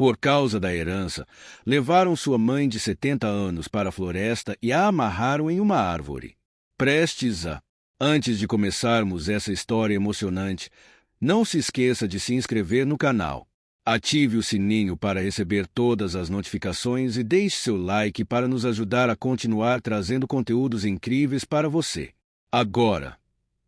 Por causa da herança, levaram sua mãe de 70 anos para a floresta e a amarraram em uma árvore. Prestes a... Antes de começarmos essa história emocionante, não se esqueça de se inscrever no canal. Ative o sininho para receber todas as notificações e deixe seu like para nos ajudar a continuar trazendo conteúdos incríveis para você. Agora,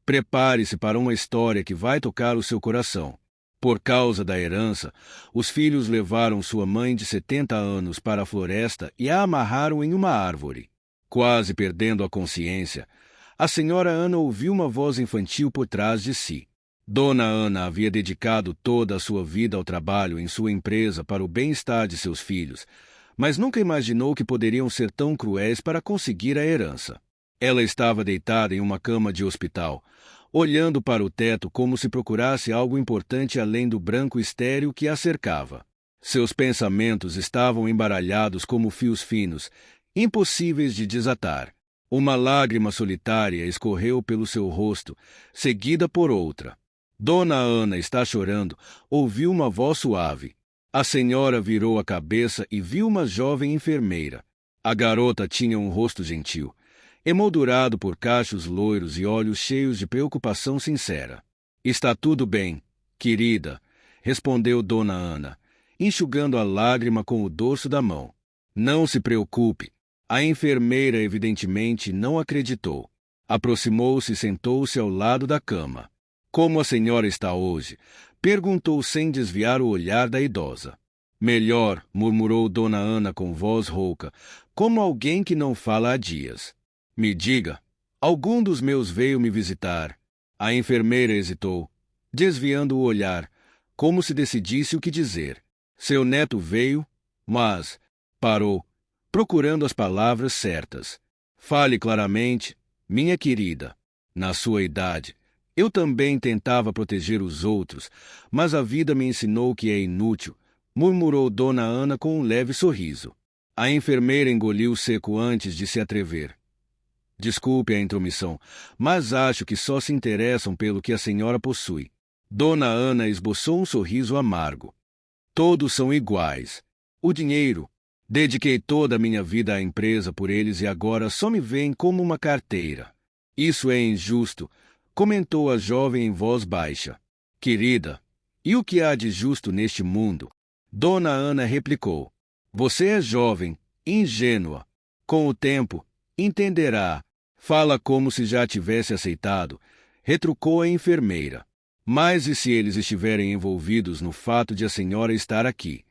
prepare-se para uma história que vai tocar o seu coração. Por causa da herança, os filhos levaram sua mãe de 70 anos para a floresta e a amarraram em uma árvore. Quase perdendo a consciência, a senhora Ana ouviu uma voz infantil por trás de si. Dona Ana havia dedicado toda a sua vida ao trabalho em sua empresa para o bem-estar de seus filhos, mas nunca imaginou que poderiam ser tão cruéis para conseguir a herança. Ela estava deitada em uma cama de hospital, olhando para o teto como se procurasse algo importante além do branco estéril que a cercava. Seus pensamentos estavam embaralhados como fios finos, impossíveis de desatar. Uma lágrima solitária escorreu pelo seu rosto, seguida por outra. Dona Ana está chorando, ouviu uma voz suave. A senhora virou a cabeça e viu uma jovem enfermeira. A garota tinha um rosto gentil, emoldurado por cachos loiros e olhos cheios de preocupação sincera. Está tudo bem, querida, respondeu Dona Ana, enxugando a lágrima com o dorso da mão. Não se preocupe. A enfermeira evidentemente não acreditou. Aproximou-se e sentou-se ao lado da cama. Como a senhora está hoje? Perguntou sem desviar o olhar da idosa. Melhor, murmurou Dona Ana com voz rouca, como alguém que não fala há dias. Me diga, algum dos meus veio me visitar. A enfermeira hesitou, desviando o olhar, como se decidisse o que dizer. Seu neto veio, mas... Parou, procurando as palavras certas. Fale claramente, minha querida. Na sua idade, eu também tentava proteger os outros, mas a vida me ensinou que é inútil, murmurou Dona Ana com um leve sorriso. A enfermeira engoliu seco antes de se atrever. Desculpe a intromissão, mas acho que só se interessam pelo que a senhora possui. Dona Ana esboçou um sorriso amargo. Todos são iguais. O dinheiro. Dediquei toda a minha vida à empresa por eles e agora só me veem como uma carteira. Isso é injusto, comentou a jovem em voz baixa. Querida, e o que há de justo neste mundo? Dona Ana replicou. Você é jovem, ingênua. Com o tempo, entenderá. Fala como se já tivesse aceitado, retrucou a enfermeira. Mas e se eles estiverem envolvidos no fato de a senhora estar aqui?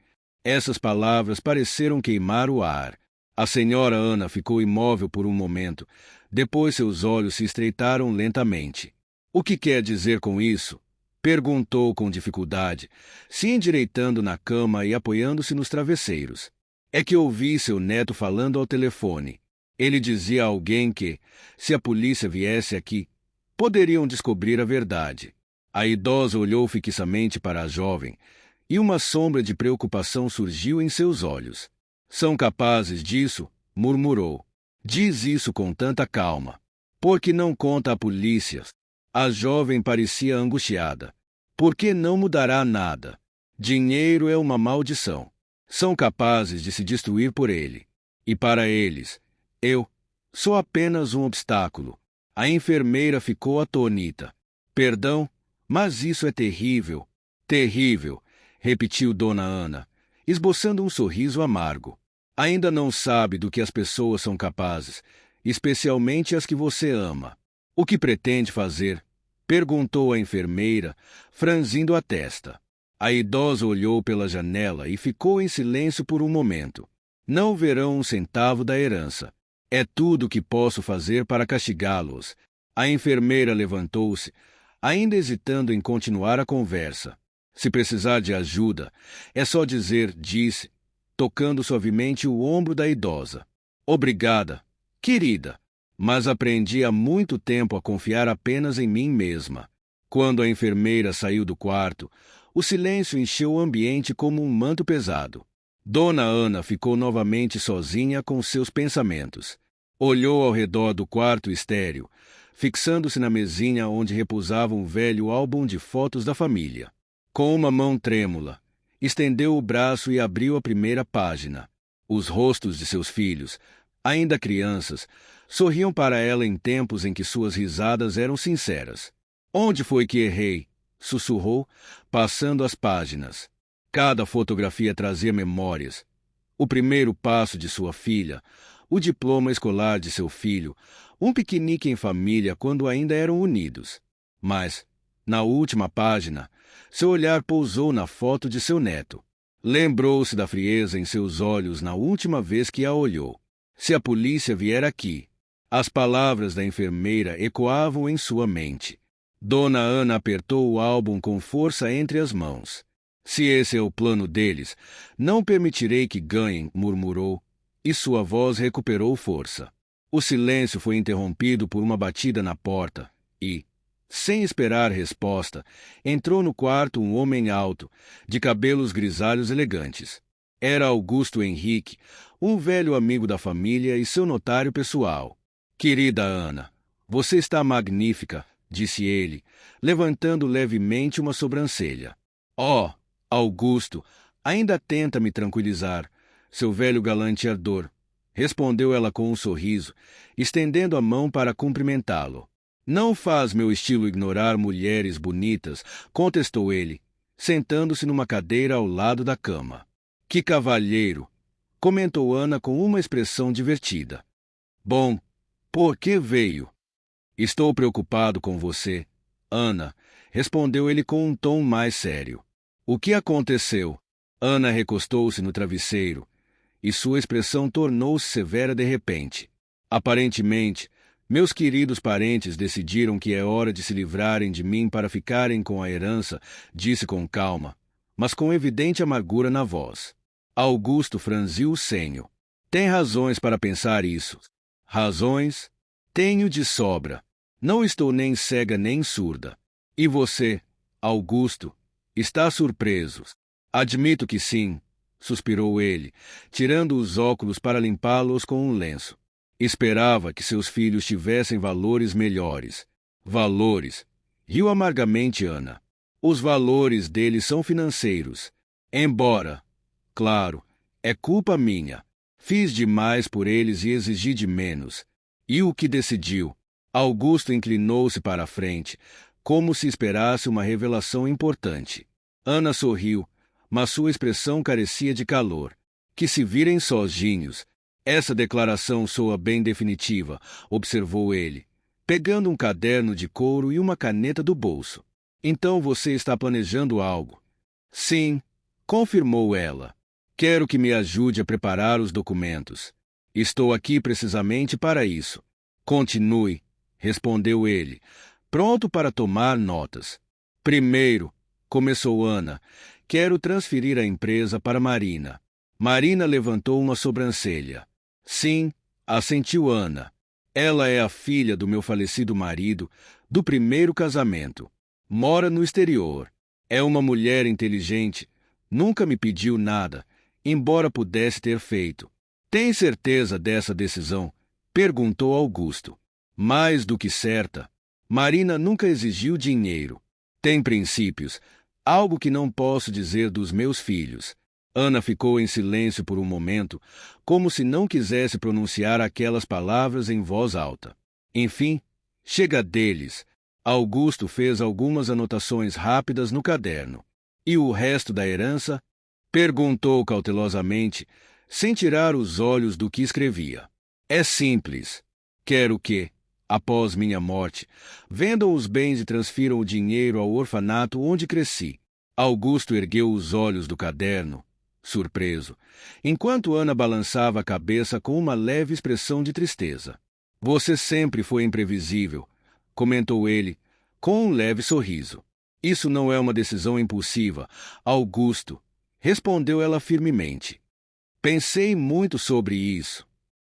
Essas palavras pareceram queimar o ar. A senhora Ana ficou imóvel por um momento. Depois seus olhos se estreitaram lentamente. O que quer dizer com isso? Perguntou com dificuldade, se endireitando na cama e apoiando-se nos travesseiros. É que ouvi seu neto falando ao telefone. Ele dizia a alguém que, se a polícia viesse aqui, poderiam descobrir a verdade. A idosa olhou fixamente para a jovem, e uma sombra de preocupação surgiu em seus olhos. São capazes disso? Murmurou. Diz isso com tanta calma. Por que não conta à polícia? A jovem parecia angustiada. Por que não mudará nada? Dinheiro é uma maldição. São capazes de se destruir por ele. E para eles, eu sou apenas um obstáculo. A enfermeira ficou atônita. Perdão, mas isso é terrível. Terrível, repetiu Dona Ana, esboçando um sorriso amargo. Ainda não sabe do que as pessoas são capazes, especialmente as que você ama. O que pretende fazer? Perguntou a enfermeira, franzindo a testa. A idosa olhou pela janela e ficou em silêncio por um momento. Não verão um centavo da herança. É tudo o que posso fazer para castigá-los. A enfermeira levantou-se, ainda hesitando em continuar a conversa. Se precisar de ajuda, é só dizer, disse, tocando suavemente o ombro da idosa. Obrigada, querida, mas aprendi há muito tempo a confiar apenas em mim mesma. Quando a enfermeira saiu do quarto, o silêncio encheu o ambiente como um manto pesado. Dona Ana ficou novamente sozinha com seus pensamentos. Olhou ao redor do quarto estéril, fixando-se na mesinha onde repousava um velho álbum de fotos da família. Com uma mão trêmula, Estendeu o braço e abriu a primeira página. Os rostos de seus filhos, ainda crianças, sorriam para ela em tempos em que suas risadas eram sinceras. Onde foi que errei? Sussurrou, passando as páginas. Cada fotografia trazia memórias. O primeiro passo de sua filha, o diploma escolar de seu filho, um piquenique em família quando ainda eram unidos. Mas, na última página, seu olhar pousou na foto de seu neto. Lembrou-se da frieza em seus olhos na última vez que a olhou. Se a polícia vier aqui. As palavras da enfermeira ecoavam em sua mente. Dona Ana apertou o álbum com força entre as mãos. Se esse é o plano deles, não permitirei que ganhem, murmurou, e sua voz recuperou força. O silêncio foi interrompido por uma batida na porta e, sem esperar resposta, entrou no quarto um homem alto, de cabelos grisalhos elegantes. Era Augusto Henrique, um velho amigo da família e seu notário pessoal. Querida Ana, você está magnífica, disse ele, levantando levemente uma sobrancelha. Oh, Augusto, ainda tenta me tranquilizar, seu velho galante ardor, respondeu ela com um sorriso, estendendo a mão para cumprimentá-lo. Não faz meu estilo ignorar mulheres bonitas, contestou ele, sentando-se numa cadeira ao lado da cama. Que cavalheiro, comentou Ana com uma expressão divertida. Bom, por que veio? Estou preocupado com você, Ana, respondeu ele com um tom mais sério. O que aconteceu? Ana recostou-se no travesseiro, e sua expressão tornou-se severa de repente. Aparentemente, meus queridos parentes decidiram que é hora de se livrarem de mim para ficarem com a herança, disse com calma, mas com evidente amargura na voz. Augusto franziu o senho. Tem razões para pensar isso. Razões? Tenho de sobra. Não estou nem cega nem surda. E você, Augusto, está surpreso? Admito que sim, suspirou ele, tirando os óculos para limpá-los com um lenço. Esperava que seus filhos tivessem valores melhores. Valores? Riu amargamente Ana. Os valores deles são financeiros. Embora, claro, é culpa minha. Fiz demais por eles e exigi de menos. E o que decidiu? Augusto inclinou-se para a frente, como se esperasse uma revelação importante. Ana sorriu, mas sua expressão carecia de calor. Que se virem sozinhos. Essa declaração soa bem definitiva, observou ele, pegando um caderno de couro e uma caneta do bolso. Então você está planejando algo? Sim, confirmou ela. Quero que me ajude a preparar os documentos. Estou aqui precisamente para isso. Continue, respondeu ele, pronto para tomar notas. Primeiro, começou Ana, quero transferir a empresa para Marina. Marina levantou uma sobrancelha. Sim, assentiu Ana. Ela é a filha do meu falecido marido, do primeiro casamento. Mora no exterior. É uma mulher inteligente. Nunca me pediu nada, embora pudesse ter feito. Tem certeza dessa decisão? Perguntou Augusto. Mais do que certa. Marina nunca exigiu dinheiro. Tem princípios, algo que não posso dizer dos meus filhos. Ana ficou em silêncio por um momento, como se não quisesse pronunciar aquelas palavras em voz alta. Enfim, chega deles. Augusto fez algumas anotações rápidas no caderno. E o resto da herança? Perguntou cautelosamente, sem tirar os olhos do que escrevia. É simples. Quero que, após minha morte, vendam os bens e transfiram o dinheiro ao orfanato onde cresci. Augusto ergueu os olhos do caderno, surpreso, enquanto Ana balançava a cabeça com uma leve expressão de tristeza. Você sempre foi imprevisível, comentou ele, com um leve sorriso. Isso não é uma decisão impulsiva, Augusto, respondeu ela firmemente. Pensei muito sobre isso.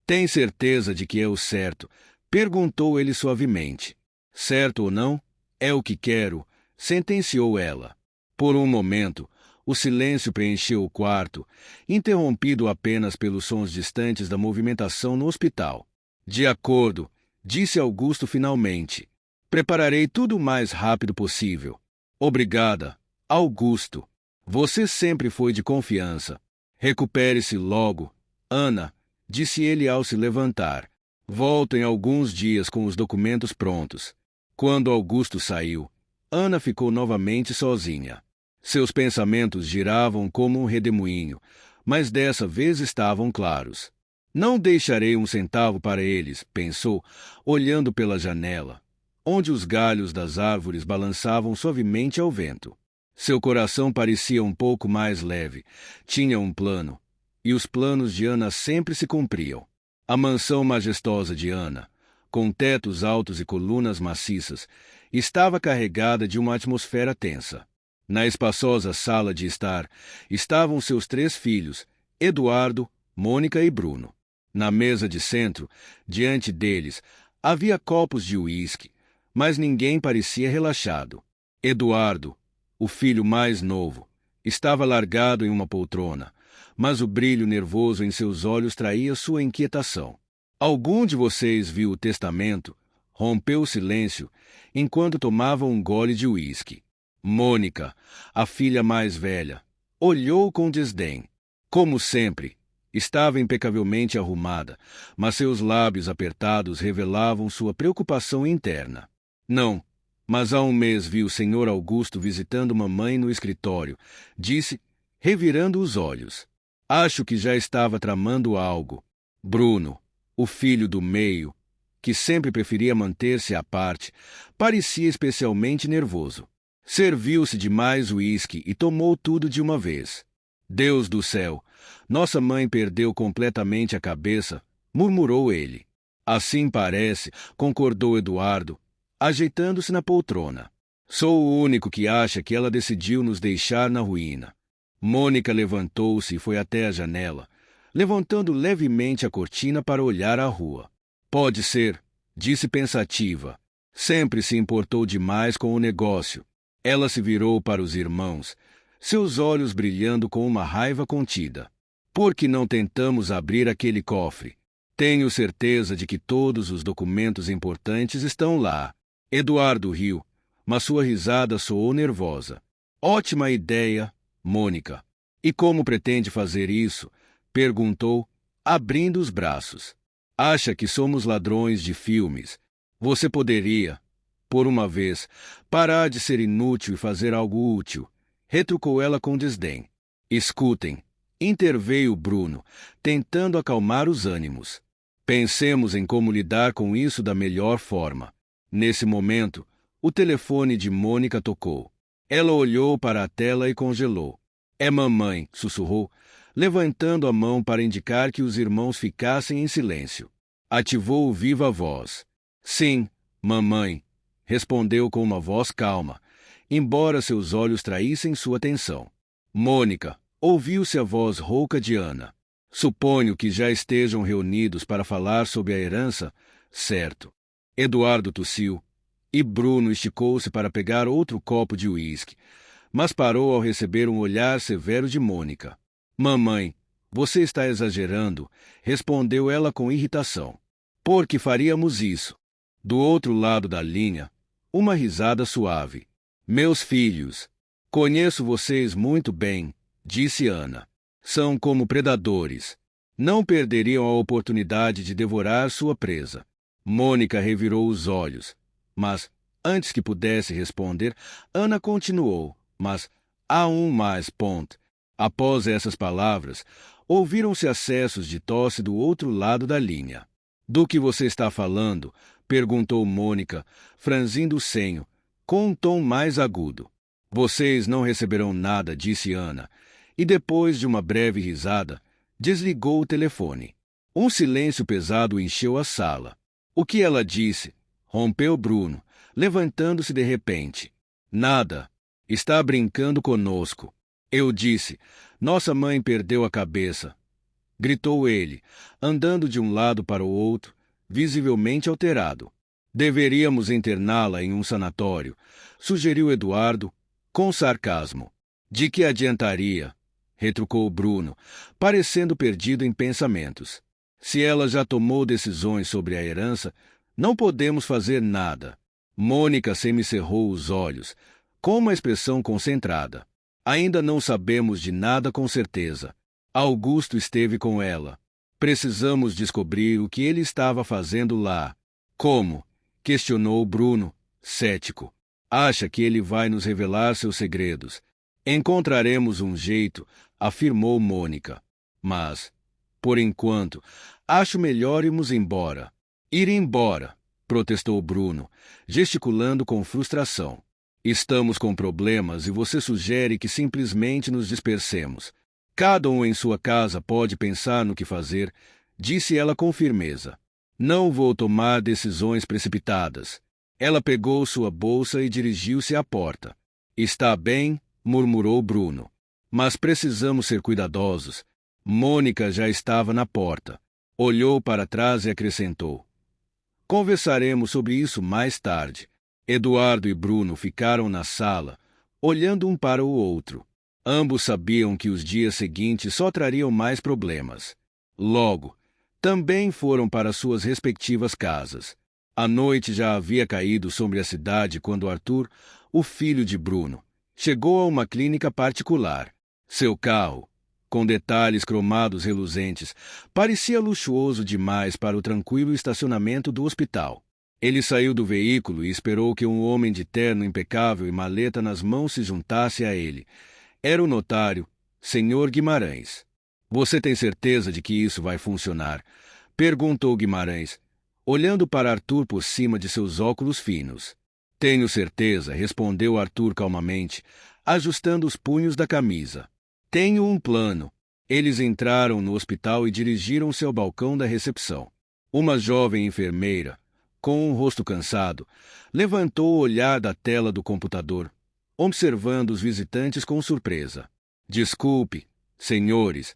Tem certeza de que é o certo? Perguntou ele suavemente. Certo ou não? É o que quero, sentenciou ela. Por um momento, o silêncio preencheu o quarto, interrompido apenas pelos sons distantes da movimentação no hospital. De acordo, disse Augusto finalmente. Prepararei tudo o mais rápido possível. Obrigada, Augusto. Você sempre foi de confiança. Recupere-se logo, Ana, disse ele ao se levantar. Volto em alguns dias com os documentos prontos. Quando Augusto saiu, Ana ficou novamente sozinha. Seus pensamentos giravam como um redemoinho, mas dessa vez estavam claros. Não deixarei um centavo para eles, pensou, olhando pela janela, onde os galhos das árvores balançavam suavemente ao vento. Seu coração parecia um pouco mais leve. Tinha um plano, e os planos de Ana sempre se cumpriam. A mansão majestosa de Ana, com tetos altos e colunas maciças, estava carregada de uma atmosfera tensa. Na espaçosa sala de estar estavam seus 3 filhos, Eduardo, Mônica e Bruno. Na mesa de centro, diante deles, havia copos de uísque, mas ninguém parecia relaxado. Eduardo, o filho mais novo, estava largado em uma poltrona, mas o brilho nervoso em seus olhos traía sua inquietação. Algum de vocês viu o testamento? Rompeu o silêncio enquanto tomava um gole de uísque. Mônica, a filha mais velha, olhou com desdém. Como sempre, estava impecavelmente arrumada, mas seus lábios apertados revelavam sua preocupação interna. Não, mas há um mês vi o Sr. Augusto visitando mamãe no escritório, disse, revirando os olhos. Acho que já estava tramando algo. Bruno, o filho do meio, que sempre preferia manter-se à parte, parecia especialmente nervoso. Serviu-se de mais uísque e tomou tudo de uma vez. Deus do céu, nossa mãe perdeu completamente a cabeça, murmurou ele. Assim parece, concordou Eduardo, ajeitando-se na poltrona. Sou o único que acha que ela decidiu nos deixar na ruína. Mônica levantou-se e foi até a janela, levantando levemente a cortina para olhar a rua. Pode ser, disse pensativa. Sempre se importou demais com o negócio. Ela se virou para os irmãos, seus olhos brilhando com uma raiva contida. Por que não tentamos abrir aquele cofre? Tenho certeza de que todos os documentos importantes estão lá. Eduardo riu, mas sua risada soou nervosa. Ótima ideia, Mônica. E como pretende fazer isso? Perguntou, abrindo os braços. Acha que somos ladrões de filmes? Você poderia, por uma vez, parar de ser inútil e fazer algo útil, retrucou ela com desdém. Escutem, interveio Bruno, tentando acalmar os ânimos. Pensemos em como lidar com isso da melhor forma. Nesse momento, o telefone de Mônica tocou. Ela olhou para a tela e congelou. É mamãe, sussurrou, levantando a mão para indicar que os irmãos ficassem em silêncio. Ativou o viva voz. Sim, mamãe, respondeu com uma voz calma, embora seus olhos traíssem sua atenção. Mônica, ouviu-se a voz rouca de Ana. Suponho que já estejam reunidos para falar sobre a herança, certo? Eduardo tossiu, e Bruno esticou-se para pegar outro copo de uísque, mas parou ao receber um olhar severo de Mônica. Mamãe, você está exagerando, respondeu ela com irritação. Por que faríamos isso? Do outro lado da linha, uma risada suave. Meus filhos, conheço vocês muito bem, disse Ana. São como predadores. Não perderiam a oportunidade de devorar sua presa. Mônica revirou os olhos, mas, antes que pudesse responder, Ana continuou, mas há um mais ponto. Após essas palavras, ouviram-se acessos de tosse do outro lado da linha. Do que você está falando? Perguntou Mônica, franzindo o senho, com um tom mais agudo. Vocês não receberão nada, disse Ana, e depois de uma breve risada, desligou o telefone. Um silêncio pesado encheu a sala. O que ela disse? Rompeu Bruno, levantando-se de repente. Nada. Está brincando conosco. Eu disse. Nossa mãe perdeu a cabeça. Gritou ele, andando de um lado para o outro, visivelmente alterado. Deveríamos interná-la em um sanatório, sugeriu Eduardo, com sarcasmo. De que adiantaria? Retrucou Bruno, parecendo perdido em pensamentos. Se ela já tomou decisões sobre a herança, não podemos fazer nada. Mônica semicerrou os olhos, com uma expressão concentrada. Ainda não sabemos de nada com certeza. Augusto esteve com ela. Precisamos descobrir o que ele estava fazendo lá. Como? Questionou Bruno, cético. Acha que ele vai nos revelar seus segredos? Encontraremos um jeito, afirmou Mônica. Mas, por enquanto, acho melhor irmos embora. Ir embora, protestou Bruno, gesticulando com frustração. Estamos com problemas e você sugere que simplesmente nos dispersemos. Cada um em sua casa pode pensar no que fazer, disse ela com firmeza. Não vou tomar decisões precipitadas. Ela pegou sua bolsa e dirigiu-se à porta. Está bem, murmurou Bruno. Mas precisamos ser cuidadosos. Mônica já estava na porta. Olhou para trás e acrescentou. Conversaremos sobre isso mais tarde. Eduardo e Bruno ficaram na sala, olhando um para o outro. Ambos sabiam que os dias seguintes só trariam mais problemas. Logo, também foram para suas respectivas casas. A noite já havia caído sobre a cidade quando Arthur, o filho de Bruno, chegou a uma clínica particular. Seu carro, com detalhes cromados reluzentes, parecia luxuoso demais para o tranquilo estacionamento do hospital. Ele saiu do veículo e esperou que um homem de terno impecável e maleta nas mãos se juntasse a ele. Era o notário, Sr. Guimarães. Você tem certeza de que isso vai funcionar? Perguntou Guimarães, olhando para Arthur por cima de seus óculos finos. Tenho certeza, respondeu Arthur calmamente, ajustando os punhos da camisa. Tenho um plano. Eles entraram no hospital e dirigiram-se ao balcão da recepção. Uma jovem enfermeira, com um rosto cansado, levantou o olhar da tela do computador, observando os visitantes com surpresa. Desculpe, senhores,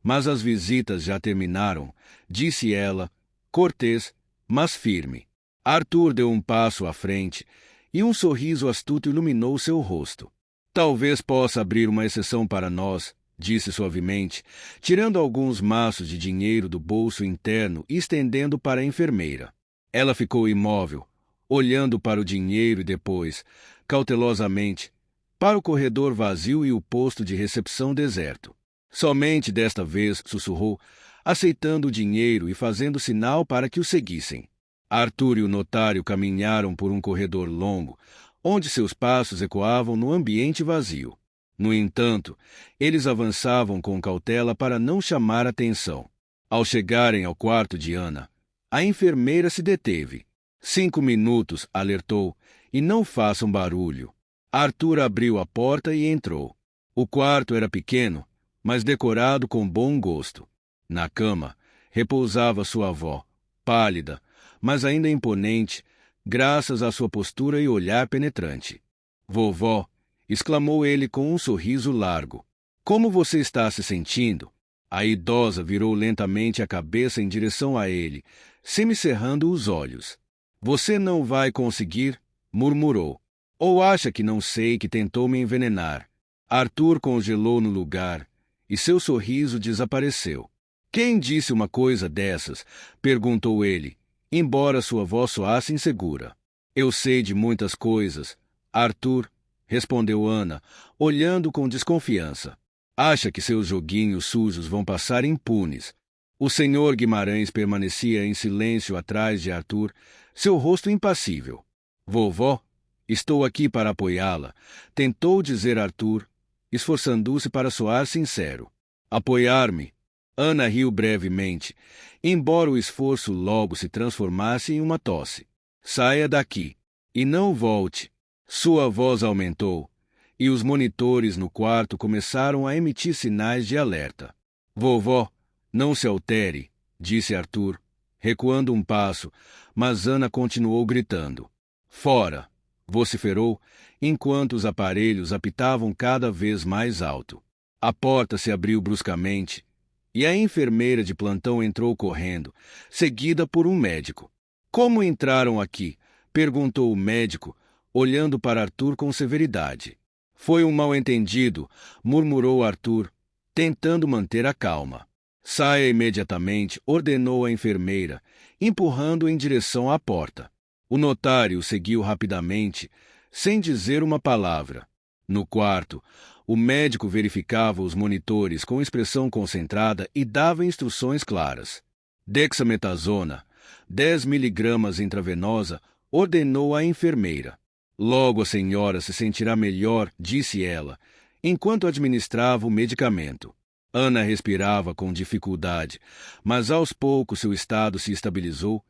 mas as visitas já terminaram, disse ela, cortês, mas firme. Arthur deu um passo à frente e um sorriso astuto iluminou seu rosto. Talvez possa abrir uma exceção para nós, disse suavemente, tirando alguns maços de dinheiro do bolso interno e estendendo para a enfermeira. Ela ficou imóvel, olhando para o dinheiro e depois, cautelosamente, para o corredor vazio e o posto de recepção deserto. Somente desta vez sussurrou, aceitando o dinheiro e fazendo sinal para que o seguissem. Arthur e o notário caminharam por um corredor longo, onde seus passos ecoavam no ambiente vazio. No entanto, eles avançavam com cautela para não chamar atenção. Ao chegarem ao quarto de Ana, a enfermeira se deteve. 5 minutos, alertou, e não façam barulho. Arthur abriu a porta e entrou. O quarto era pequeno, mas decorado com bom gosto. Na cama, repousava sua avó, pálida, mas ainda imponente, graças à sua postura e olhar penetrante. Vovó, exclamou ele com um sorriso largo. Como você está se sentindo? A idosa virou lentamente a cabeça em direção a ele, semicerrando os olhos. Você não vai conseguir, murmurou. Ou acha que não sei que tentou me envenenar? Arthur congelou no lugar, e seu sorriso desapareceu. Quem disse uma coisa dessas? Perguntou ele, embora sua voz soasse insegura. Eu sei de muitas coisas, Arthur, respondeu Ana, olhando com desconfiança. Acha que seus joguinhos sujos vão passar impunes. O senhor Guimarães permanecia em silêncio atrás de Arthur, seu rosto impassível. Vovó, estou aqui para apoiá-la, tentou dizer Arthur, esforçando-se para soar sincero. Apoiar-me? Ana riu brevemente, embora o esforço logo se transformasse em uma tosse. Saia daqui. E não volte. Sua voz aumentou, e os monitores no quarto começaram a emitir sinais de alerta. Vovó, não se altere, disse Arthur, recuando um passo, mas Ana continuou gritando. Fora! Vociferou, enquanto os aparelhos apitavam cada vez mais alto. A porta se abriu bruscamente, e a enfermeira de plantão entrou correndo, seguida por um médico. Como entraram aqui? Perguntou o médico, olhando para Arthur com severidade. Foi um mal-entendido, murmurou Arthur, tentando manter a calma. Saia imediatamente, ordenou a enfermeira, empurrando em direção à porta. O notário seguiu rapidamente, sem dizer uma palavra. No quarto, O médico verificava os monitores com expressão concentrada e dava instruções claras. Dexametasona, 10 miligramas intravenosa, ordenou a enfermeira. Logo a senhora se sentirá melhor, disse ela, enquanto administrava o medicamento. Ana respirava com dificuldade, mas aos poucos seu estado se estabilizou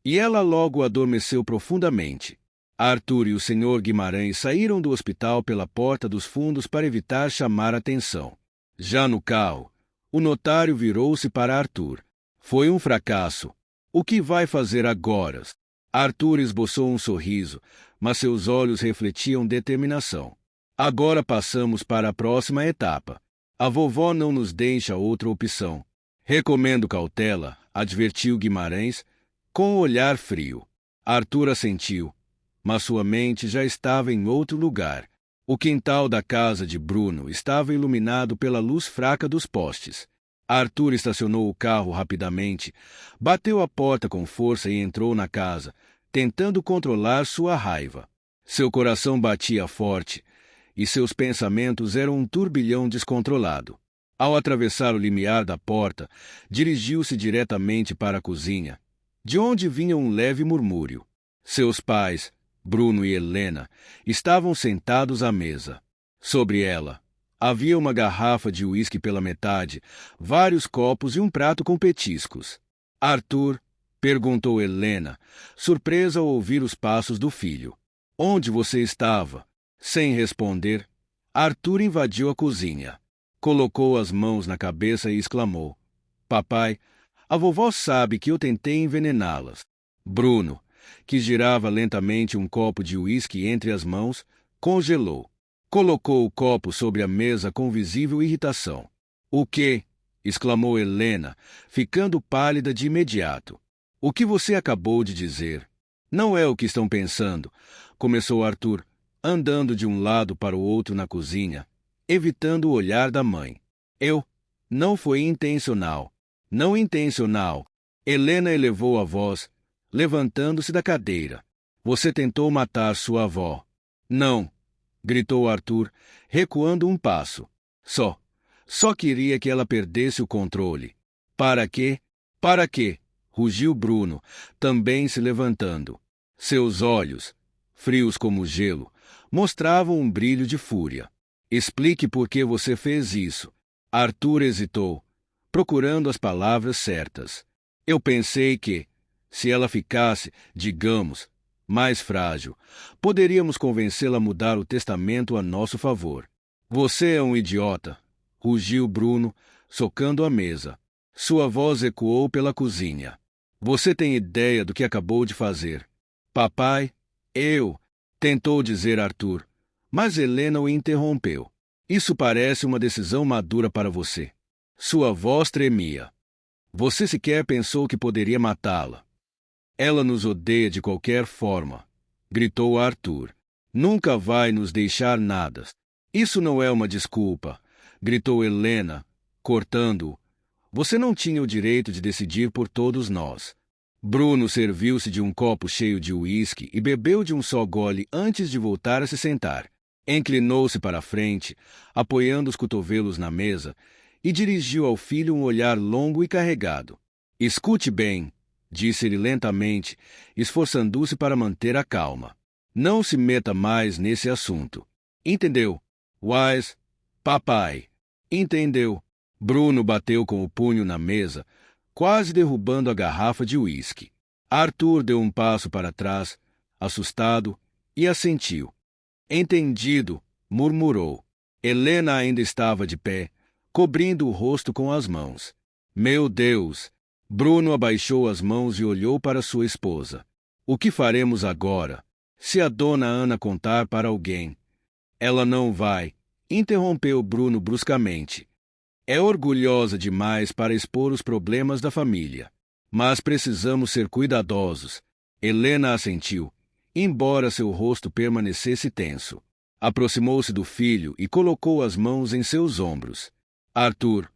e ela logo adormeceu profundamente. Arthur e o Sr. Guimarães saíram do hospital pela porta dos fundos para evitar chamar atenção. Já no carro, o notário virou-se para Arthur. Foi um fracasso. O que vai fazer agora? Arthur esboçou um sorriso, mas seus olhos refletiam determinação. Agora passamos para a próxima etapa. A vovó não nos deixa outra opção. Recomendo cautela, advertiu Guimarães, com um olhar frio. Arthur assentiu, mas sua mente já estava em outro lugar. O quintal da casa de Bruno estava iluminado pela luz fraca dos postes. Arthur estacionou o carro rapidamente, bateu a porta com força e entrou na casa, tentando controlar sua raiva. Seu coração batia forte e seus pensamentos eram um turbilhão descontrolado. Ao atravessar o limiar da porta, dirigiu-se diretamente para a cozinha, de onde vinha um leve murmúrio. Seus pais, Bruno e Helena, estavam sentados à mesa. Sobre ela, havia uma garrafa de uísque pela metade, vários copos e um prato com petiscos. Arthur, perguntou Helena, surpresa ao ouvir os passos do filho. Onde você estava? Sem responder, Arthur invadiu a cozinha. Colocou as mãos na cabeça e exclamou: Papai, a vovó sabe que eu tentei envenená-las. Bruno, que girava lentamente um copo de uísque entre as mãos, congelou. Colocou o copo sobre a mesa com visível irritação. O quê? Exclamou Helena, ficando pálida de imediato. O que você acabou de dizer? Não é o que estão pensando, começou Arthur, andando de um lado para o outro na cozinha, evitando o olhar da mãe. Não foi intencional. Não intencional. Helena elevou a voz, levantando-se da cadeira. Você tentou matar sua avó. Não, gritou Arthur, recuando um passo. Só queria que ela perdesse o controle. Para quê? Para quê? Rugiu Bruno, também se levantando. Seus olhos, frios como gelo, mostravam um brilho de fúria. Explique por que você fez isso. Arthur hesitou, procurando as palavras certas. Eu pensei que, se ela ficasse, digamos, mais frágil, poderíamos convencê-la a mudar o testamento a nosso favor. Você é um idiota, rugiu Bruno, socando a mesa. Sua voz ecoou pela cozinha. Você tem ideia do que acabou de fazer? Papai, tentou dizer Arthur, mas Helena o interrompeu. Isso parece uma decisão madura para você. Sua voz tremia. Você sequer pensou que poderia matá-la. Ela nos odeia de qualquer forma, gritou Arthur. Nunca vai nos deixar nada. Isso não é uma desculpa, gritou Helena, cortando-o. Você não tinha o direito de decidir por todos nós. Bruno serviu-se de um copo cheio de uísque e bebeu de um só gole antes de voltar a se sentar. Inclinou-se para a frente, apoiando os cotovelos na mesa, e dirigiu ao filho um olhar longo e carregado. Escute bem, disse-lhe lentamente, esforçando-se para manter a calma. Não se meta mais nesse assunto. Entendeu? Wise, papai. Entendeu? Bruno bateu com o punho na mesa, quase derrubando a garrafa de uísque. Arthur deu um passo para trás, assustado, e assentiu. Entendido, murmurou. Helena ainda estava de pé, cobrindo o rosto com as mãos. Meu Deus! Bruno abaixou as mãos e olhou para sua esposa. O que faremos agora? Se a dona Ana contar para alguém? Ela não vai, interrompeu Bruno bruscamente. É orgulhosa demais para expor os problemas da família. Mas precisamos ser cuidadosos. Helena assentiu, embora seu rosto permanecesse tenso. Aproximou-se do filho e colocou as mãos em seus ombros. Arthur,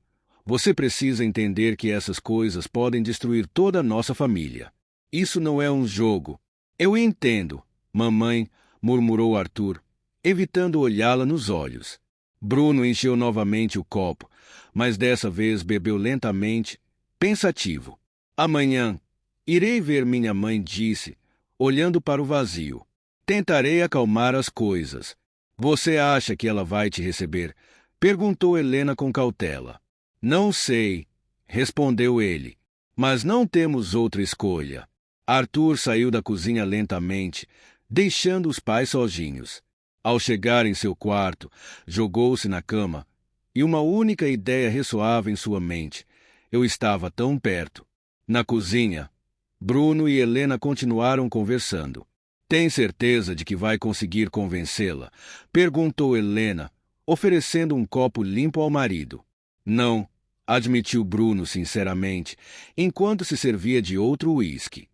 você precisa entender que essas coisas podem destruir toda a nossa família. Isso não é um jogo. Eu entendo, mamãe, murmurou Arthur, evitando olhá-la nos olhos. Bruno encheu novamente o copo, mas dessa vez bebeu lentamente, pensativo. Amanhã, irei ver minha mãe, disse, olhando para o vazio. Tentarei acalmar as coisas. Você acha que ela vai te receber? Perguntou Helena com cautela. Não sei, respondeu ele. Mas não temos outra escolha. Arthur saiu da cozinha lentamente, deixando os pais sozinhos. Ao chegar em seu quarto, jogou-se na cama, e uma única ideia ressoava em sua mente. Eu estava tão perto. Na cozinha, Bruno e Helena continuaram conversando. Tem certeza de que vai conseguir convencê-la? Perguntou Helena, oferecendo um copo limpo ao marido. Não, admitiu Bruno sinceramente, enquanto se servia de outro uísque.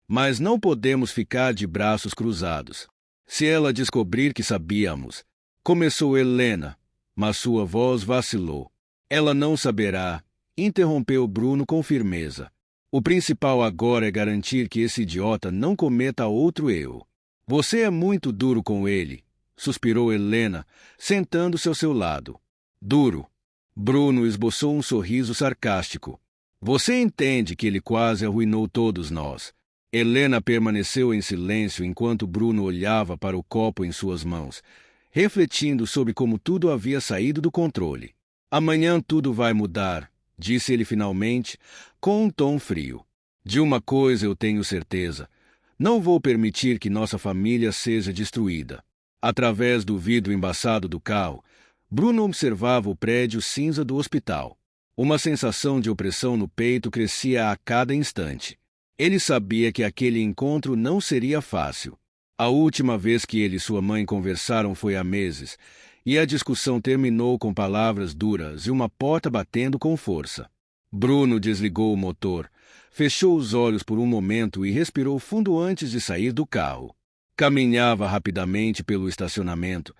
Mas não podemos ficar de braços cruzados. Se ela descobrir que sabíamos, começou Helena, mas sua voz vacilou. Ela não saberá, interrompeu Bruno com firmeza. O principal agora é garantir que esse idiota não cometa outro erro. Você é muito duro com ele, suspirou Helena, sentando-se ao seu lado. Duro. Bruno esboçou um sorriso sarcástico. Você entende que ele quase arruinou todos nós. Helena permaneceu em silêncio enquanto Bruno olhava para o copo em suas mãos, refletindo sobre como tudo havia saído do controle. Amanhã tudo vai mudar, disse ele finalmente, com um tom frio. De uma coisa eu tenho certeza. Não vou permitir que nossa família seja destruída. Através do vidro embaçado do carro, Bruno observava o prédio cinza do hospital. Uma sensação de opressão no peito crescia a cada instante. Ele sabia que aquele encontro não seria fácil. A última vez que ele e sua mãe conversaram foi há meses, e a discussão terminou com palavras duras e uma porta batendo com força. Bruno desligou o motor, fechou os olhos por um momento e respirou fundo antes de sair do carro. Caminhava rapidamente pelo estacionamento,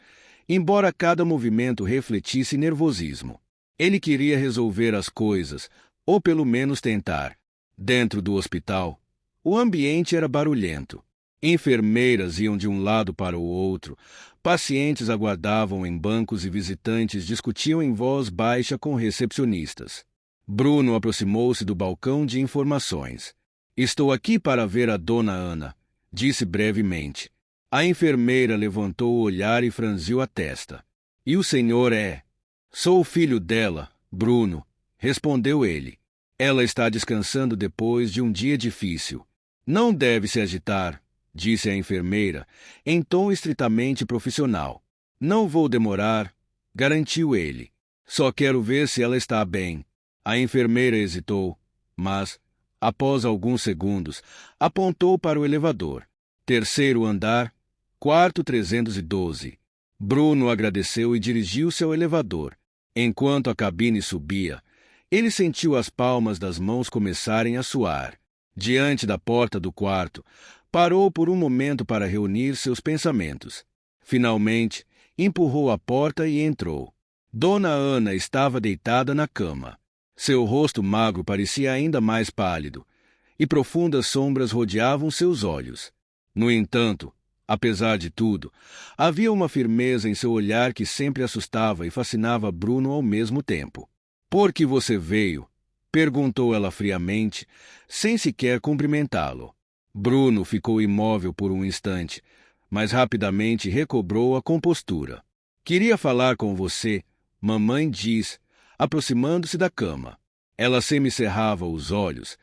embora cada movimento refletisse nervosismo. Ele queria resolver as coisas, ou pelo menos tentar. Dentro do hospital, o ambiente era barulhento. Enfermeiras iam de um lado para o outro, pacientes aguardavam em bancos e visitantes discutiam em voz baixa com recepcionistas. Bruno aproximou-se do balcão de informações. Estou aqui para ver a dona Ana, disse brevemente. A enfermeira levantou o olhar e franziu a testa. E o senhor é? Sou o filho dela, Bruno, respondeu ele. Ela está descansando depois de um dia difícil. Não deve se agitar, disse a enfermeira, em tom estritamente profissional. Não vou demorar, garantiu ele. Só quero ver se ela está bem. A enfermeira hesitou, mas, após alguns segundos, apontou para o elevador. Terceiro andar, quarto 312. Bruno agradeceu e dirigiu-se ao elevador. Enquanto a cabine subia, ele sentiu as palmas das mãos começarem a suar. Diante da porta do quarto, parou por um momento para reunir seus pensamentos. Finalmente, empurrou a porta e entrou. Dona Ana estava deitada na cama. Seu rosto magro parecia ainda mais pálido, e profundas sombras rodeavam seus olhos. No entanto, apesar de tudo, havia uma firmeza em seu olhar que sempre assustava e fascinava Bruno ao mesmo tempo. Por que você veio? Perguntou ela friamente, sem sequer cumprimentá-lo. Bruno ficou imóvel por um instante, mas rapidamente recobrou a compostura. Queria falar com você, mamãe diz, aproximando-se da cama. Ela semicerrava os olhos,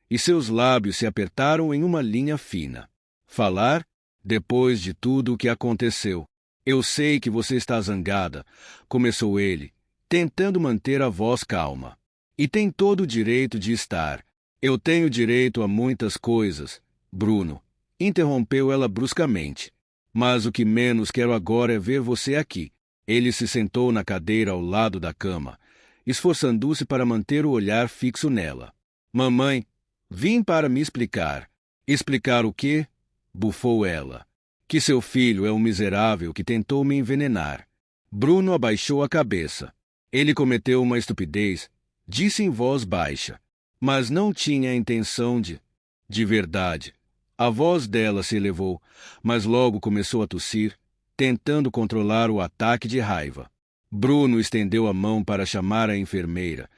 e seus lábios se apertaram em uma linha fina. Falar? Depois de tudo o que aconteceu. Eu sei que você está zangada, começou ele, tentando manter a voz calma. E tem todo o direito de estar. Eu tenho direito a muitas coisas, Bruno, interrompeu ela bruscamente. Mas o que menos quero agora é ver você aqui. Ele se sentou na cadeira ao lado da cama, esforçando-se para manter o olhar fixo nela. Mamãe, vim para me explicar. Explicar o quê? Bufou ela. Que seu filho é um miserável que tentou me envenenar. Bruno abaixou a cabeça. Ele cometeu uma estupidez, disse em voz baixa, mas não tinha a intenção de... De verdade. A voz dela se elevou, mas logo começou a tossir, tentando controlar o ataque de raiva. Bruno estendeu a mão para chamar a enfermeira,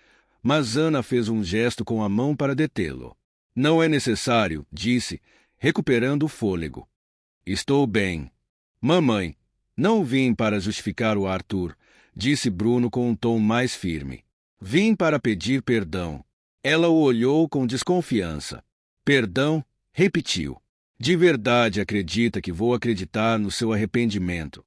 mas Ana fez um gesto com a mão para detê-lo. Não é necessário, disse, recuperando o fôlego. Estou bem. Mamãe, não vim para justificar o Arthur, disse Bruno com um tom mais firme. Vim para pedir perdão. Ela o olhou com desconfiança. Perdão? Repetiu. De verdade acredita que vou acreditar no seu arrependimento?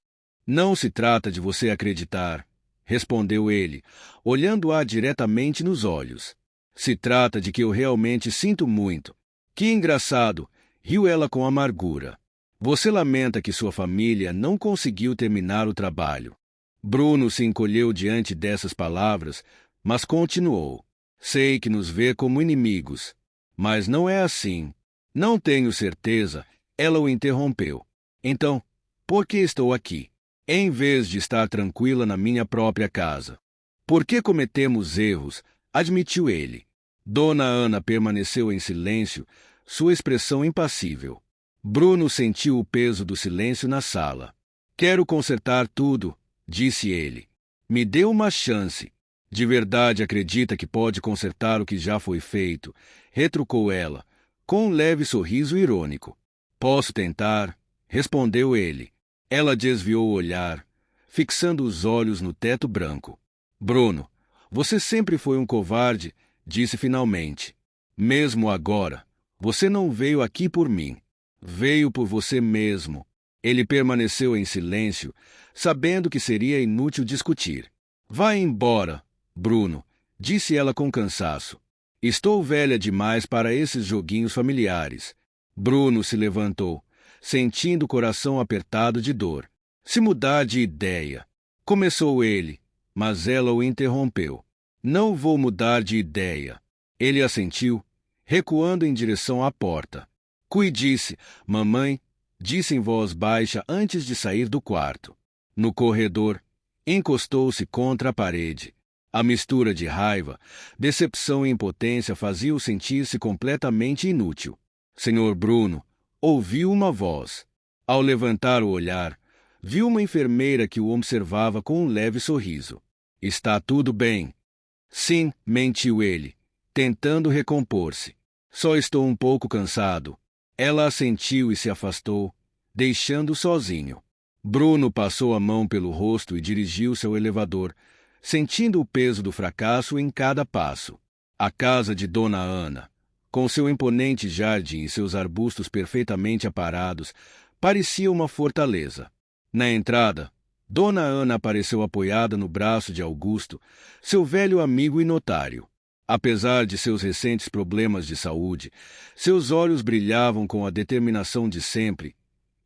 Não se trata de você acreditar, respondeu ele, olhando-a diretamente nos olhos. Se trata de que eu realmente sinto muito. Que engraçado, riu ela com amargura. Você lamenta que sua família não conseguiu terminar o trabalho. Bruno se encolheu diante dessas palavras, mas continuou. Sei que nos vê como inimigos, mas não é assim. Não tenho certeza, ela o interrompeu. Então, por que estou aqui? Em vez de estar tranquila na minha própria casa. Por que cometemos erros? Admitiu ele. Dona Ana permaneceu em silêncio, sua expressão impassível. Bruno sentiu o peso do silêncio na sala. Quero consertar tudo, disse ele. Me dê uma chance. De verdade acredita que pode consertar o que já foi feito, retrucou ela, com um leve sorriso irônico. Posso tentar, respondeu ele. Ela desviou o olhar, fixando os olhos no teto branco. Bruno, você sempre foi um covarde, disse finalmente. Mesmo agora, você não veio aqui por mim. Veio por você mesmo. Ele permaneceu em silêncio, sabendo que seria inútil discutir. Vá embora, Bruno, disse ela com cansaço. Estou velha demais para esses joguinhos familiares. Bruno se levantou, sentindo o coração apertado de dor. Se mudar de ideia. Começou ele, mas ela o interrompeu. Não vou mudar de ideia. Ele assentiu, recuando em direção à porta. Cuide-se, mamãe, disse em voz baixa antes de sair do quarto. No corredor, encostou-se contra a parede. A mistura de raiva, decepção e impotência fazia-o sentir-se completamente inútil. Senhor Bruno, ouviu uma voz. Ao levantar o olhar, viu uma enfermeira que o observava com um leve sorriso. Está tudo bem? Sim, mentiu ele, tentando recompor-se. Só estou um pouco cansado. Ela assentiu e se afastou, deixando-o sozinho. Bruno passou a mão pelo rosto e dirigiu-se ao elevador, sentindo o peso do fracasso em cada passo. A casa de Dona Ana, com seu imponente jardim e seus arbustos perfeitamente aparados, parecia uma fortaleza. Na entrada, Dona Ana apareceu apoiada no braço de Augusto, seu velho amigo e notário. Apesar de seus recentes problemas de saúde, seus olhos brilhavam com a determinação de sempre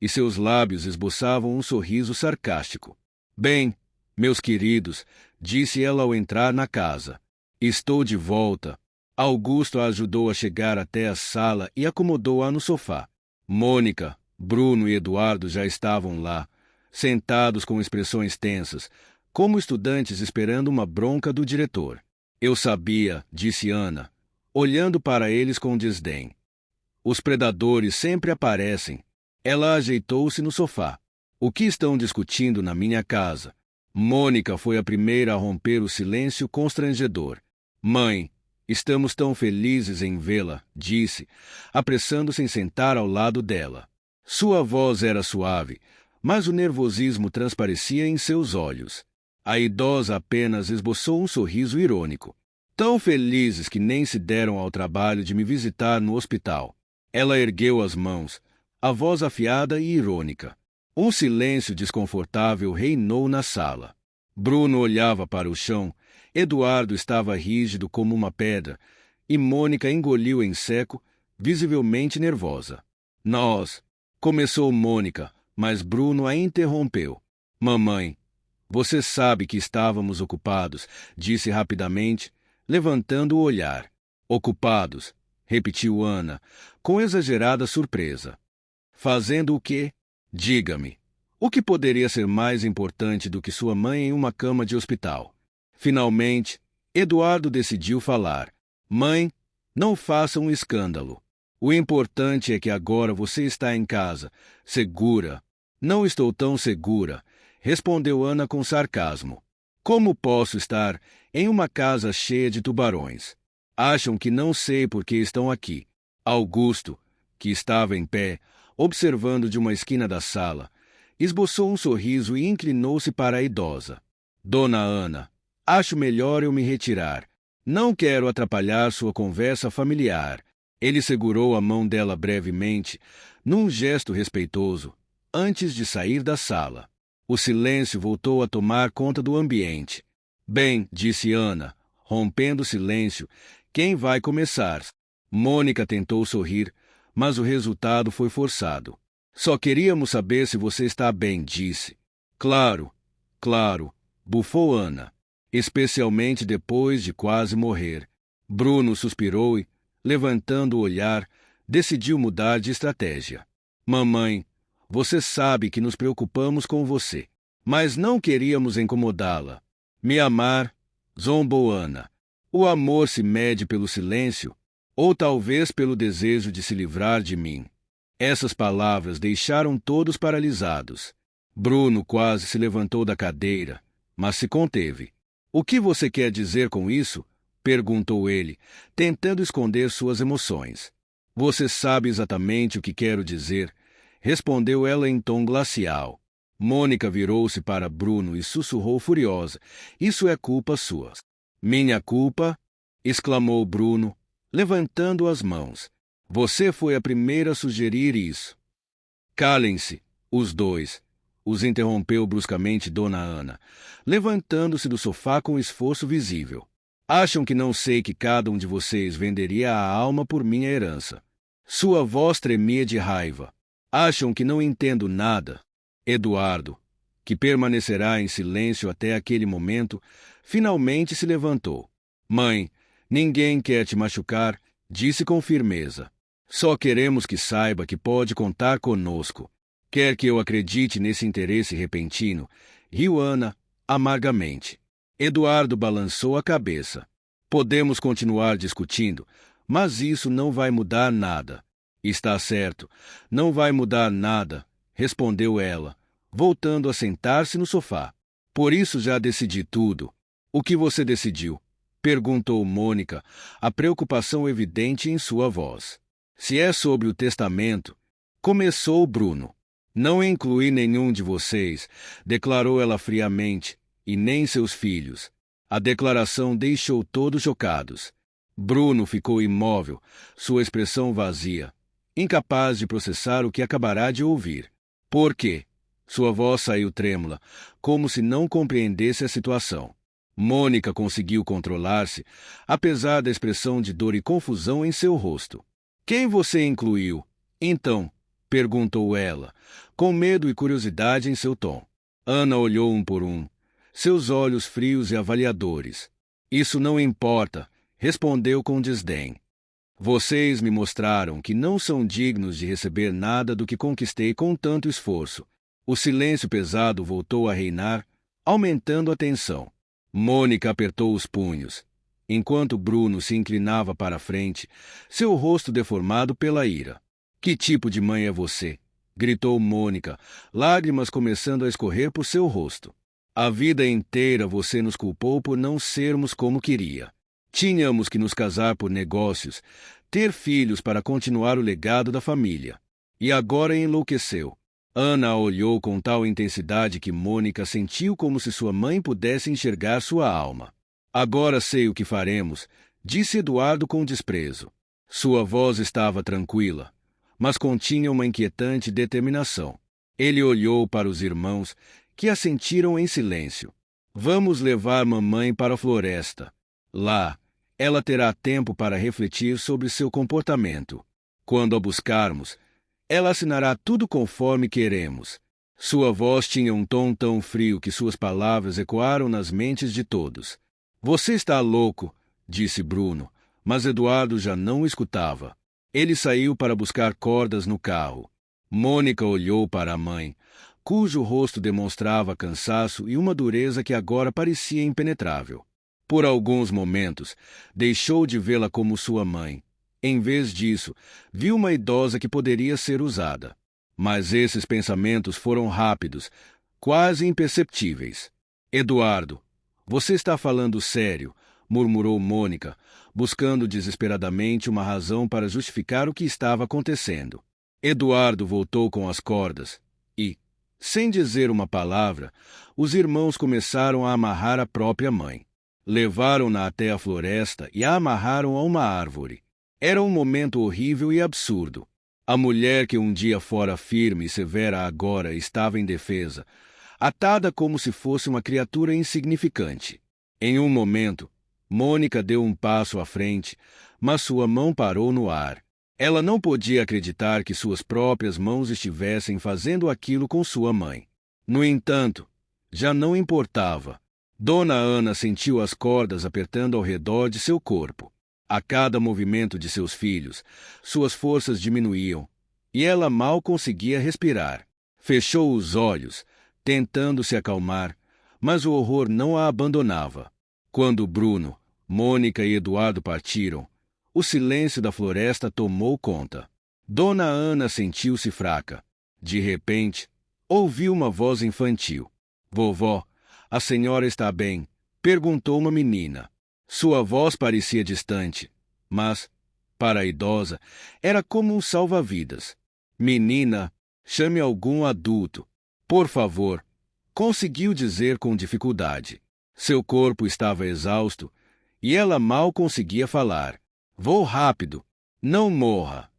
e seus lábios esboçavam um sorriso sarcástico. Bem, meus queridos, disse ela ao entrar na casa. Estou de volta. Augusto a ajudou a chegar até a sala e acomodou-a no sofá. Mônica, Bruno e Eduardo já estavam lá, sentados com expressões tensas, como estudantes esperando uma bronca do diretor. Eu sabia, disse Ana, olhando para eles com desdém. Os predadores sempre aparecem. Ela ajeitou-se no sofá. O que estão discutindo na minha casa? Mônica foi a primeira a romper o silêncio constrangedor. Mãe, estamos tão felizes em vê-la, disse, apressando-se em sentar ao lado dela. Sua voz era suave, mas o nervosismo transparecia em seus olhos. A idosa apenas esboçou um sorriso irônico. Tão felizes que nem se deram ao trabalho de me visitar no hospital. Ela ergueu as mãos, a voz afiada e irônica. Um silêncio desconfortável reinou na sala. Bruno olhava para o chão, Eduardo estava rígido como uma pedra, e Mônica engoliu em seco, visivelmente nervosa. Começou Mônica, mas Bruno a interrompeu. Mamãe, você sabe que estávamos ocupados, disse rapidamente, levantando o olhar. Ocupados, repetiu Ana, com exagerada surpresa. Fazendo o quê? Diga-me. O que poderia ser mais importante do que sua mãe em uma cama de hospital? Finalmente, Eduardo decidiu falar. Mãe, não faça um escândalo. O importante é que agora você está em casa, segura. Não estou tão segura, respondeu Ana com sarcasmo. Como posso estar em uma casa cheia de tubarões? Acham que não sei por que estão aqui. Augusto, que estava em pé, observando de uma esquina da sala, esboçou um sorriso e inclinou-se para a idosa. Dona Ana, acho melhor eu me retirar. Não quero atrapalhar sua conversa familiar. Ele segurou a mão dela brevemente, num gesto respeitoso, antes de sair da sala. O silêncio voltou a tomar conta do ambiente. Bem, disse Ana, rompendo o silêncio, quem vai começar? Mônica tentou sorrir, mas o resultado foi forçado. Só queríamos saber se você está bem, disse. Claro, claro, bufou Ana. Especialmente depois de quase morrer. Bruno suspirou e, levantando o olhar, decidiu mudar de estratégia. Mamãe, você sabe que nos preocupamos com você, mas não queríamos incomodá-la. Me amar, zombou Ana. O amor se mede pelo silêncio, ou talvez pelo desejo de se livrar de mim. Essas palavras deixaram todos paralisados. Bruno quase se levantou da cadeira, mas se conteve. O que você quer dizer com isso? Perguntou ele, tentando esconder suas emoções. Você sabe exatamente o que quero dizer, respondeu ela em tom glacial. Mônica virou-se para Bruno e sussurrou furiosa. Isso é culpa sua. Minha culpa? Exclamou Bruno, levantando as mãos. Você foi a primeira a sugerir isso. Calem-se, os dois, os interrompeu bruscamente Dona Ana, levantando-se do sofá com esforço visível. Acham que não sei que cada um de vocês venderia a alma por minha herança. Sua voz tremia de raiva. Acham que não entendo nada. Eduardo, que permanecerá em silêncio até aquele momento, finalmente se levantou. Mãe, ninguém quer te machucar, disse com firmeza. Só queremos que saiba que pode contar conosco. Quer que eu acredite nesse interesse repentino? Riu Ana, amargamente. Eduardo balançou a cabeça. Podemos continuar discutindo, mas isso não vai mudar nada. Está certo, não vai mudar nada, respondeu ela, voltando a sentar-se no sofá. Por isso já decidi tudo. O que você decidiu? Perguntou Mônica, a preocupação evidente em sua voz. Se é sobre o testamento, começou Bruno. Não incluí nenhum de vocês, declarou ela friamente, e nem seus filhos. A declaração deixou todos chocados. Bruno ficou imóvel, sua expressão vazia, incapaz de processar o que acabará de ouvir. Por quê? Sua voz saiu trêmula, como se não compreendesse a situação. Mônica conseguiu controlar-se, apesar da expressão de dor e confusão em seu rosto. Quem você incluiu? Então, perguntou ela, com medo e curiosidade em seu tom. Ana olhou um por um, seus olhos frios e avaliadores. Isso não importa, respondeu com desdém. Vocês me mostraram que não são dignos de receber nada do que conquistei com tanto esforço. O silêncio pesado voltou a reinar, aumentando a tensão. Mônica apertou os punhos, enquanto Bruno se inclinava para a frente, seu rosto deformado pela ira. Que tipo de mãe é você? Gritou Mônica, lágrimas começando a escorrer por seu rosto. A vida inteira você nos culpou por não sermos como queria. Tínhamos que nos casar por negócios, ter filhos para continuar o legado da família. E agora enlouqueceu. Ana a olhou com tal intensidade que Mônica sentiu como se sua mãe pudesse enxergar sua alma. Agora sei o que faremos, disse Eduardo com desprezo. Sua voz estava tranquila, mas continha uma inquietante determinação. Ele olhou para os irmãos, que assentiram em silêncio. Vamos levar mamãe para a floresta. Lá, ela terá tempo para refletir sobre seu comportamento. Quando a buscarmos, ela assinará tudo conforme queremos. Sua voz tinha um tom tão frio que suas palavras ecoaram nas mentes de todos. Você está louco, disse Bruno, mas Eduardo já não o escutava. Ele saiu para buscar cordas no carro. Mônica olhou para a mãe, cujo rosto demonstrava cansaço e uma dureza que agora parecia impenetrável. Por alguns momentos, deixou de vê-la como sua mãe. Em vez disso, viu uma idosa que poderia ser usada. Mas esses pensamentos foram rápidos, quase imperceptíveis. Eduardo, Você está falando sério, murmurou Mônica, buscando desesperadamente uma razão para justificar o que estava acontecendo. Eduardo voltou com as cordas e, sem dizer uma palavra, os irmãos começaram a amarrar a própria mãe. Levaram-na até a floresta e a amarraram a uma árvore. Era um momento horrível e absurdo. A mulher que um dia fora firme e severa agora estava indefesa, atada como se fosse uma criatura insignificante. Em um momento, Mônica deu um passo à frente, mas sua mão parou no ar. Ela não podia acreditar que suas próprias mãos estivessem fazendo aquilo com sua mãe. No entanto, já não importava. Dona Ana sentiu as cordas apertando ao redor de seu corpo. A cada movimento de seus filhos, suas forças diminuíam, e ela mal conseguia respirar. Fechou os olhos, tentando se acalmar, mas o horror não a abandonava. Quando Bruno, Mônica e Eduardo partiram, o silêncio da floresta tomou conta. Dona Ana sentiu-se fraca. De repente, ouviu uma voz infantil. Vovó, a senhora está bem? Perguntou uma menina. Sua voz parecia distante, mas, para a idosa, era como um salva-vidas. Menina, chame algum adulto. Por favor, conseguiu dizer com dificuldade. Seu corpo estava exausto e ela mal conseguia falar. Vou rápido, não morra!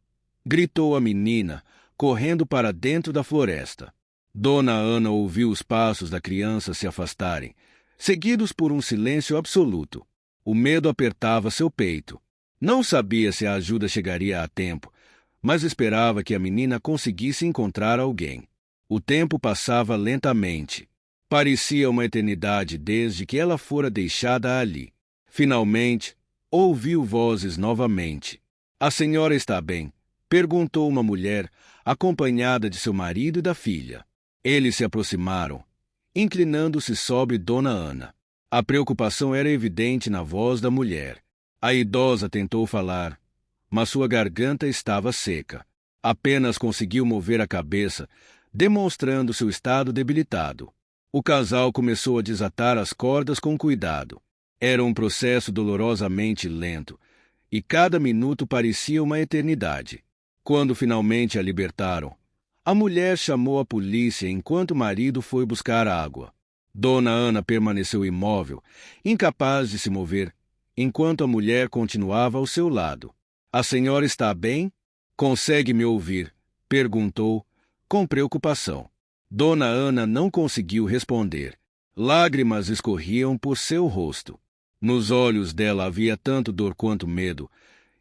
Gritou a menina, correndo para dentro da floresta. Dona Ana ouviu os passos da criança se afastarem, seguidos por um silêncio absoluto. O medo apertava seu peito. Não sabia se a ajuda chegaria a tempo, mas esperava que a menina conseguisse encontrar alguém. O tempo passava lentamente. Parecia uma eternidade desde que ela fora deixada ali. Finalmente, ouviu vozes novamente. A senhora está bem? Perguntou uma mulher, acompanhada de seu marido e da filha. Eles se aproximaram, inclinando-se sobre Dona Ana. A preocupação era evidente na voz da mulher. A idosa tentou falar, mas sua garganta estava seca. Apenas conseguiu mover a cabeça, demonstrando seu estado debilitado. O casal começou a desatar as cordas com cuidado. Era um processo dolorosamente lento, e cada minuto parecia uma eternidade. Quando finalmente a libertaram, a mulher chamou a polícia enquanto o marido foi buscar água. Dona Ana permaneceu imóvel, incapaz de se mover, enquanto a mulher continuava ao seu lado. A senhora está bem? Consegue me ouvir? Perguntou, com preocupação. Dona Ana não conseguiu responder. Lágrimas escorriam por seu rosto. Nos olhos dela havia tanto dor quanto medo,